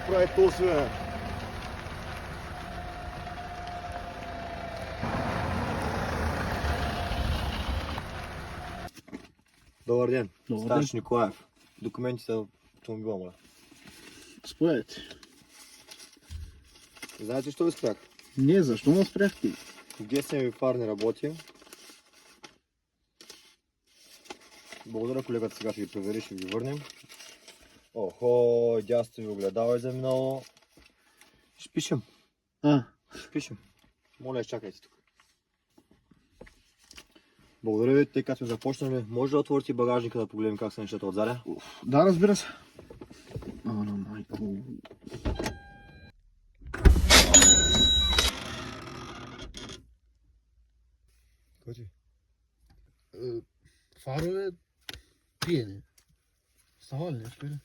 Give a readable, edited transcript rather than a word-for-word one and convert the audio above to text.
прави то све? Добър ден. Добър Старши Николаев. Документи за автомобила, моля. Според. Знаете, що ви спрях? Не, защо ме спряхте? ГСМ ви фар не работи. Благодаря, колегата, сега ще ги провери, ще ги върнем. Охо, дясно ви огледало е заминало. Ще пишем. Ще пишем. Моля, изчакайте тук. Благодаря ви, тъй като сме започнали. Може да отворите багажника да погледнем как са нещата отзаде? Да, разбира се. Ана, майко. Кой ти? Фарове пиене. Става ли нещо, или?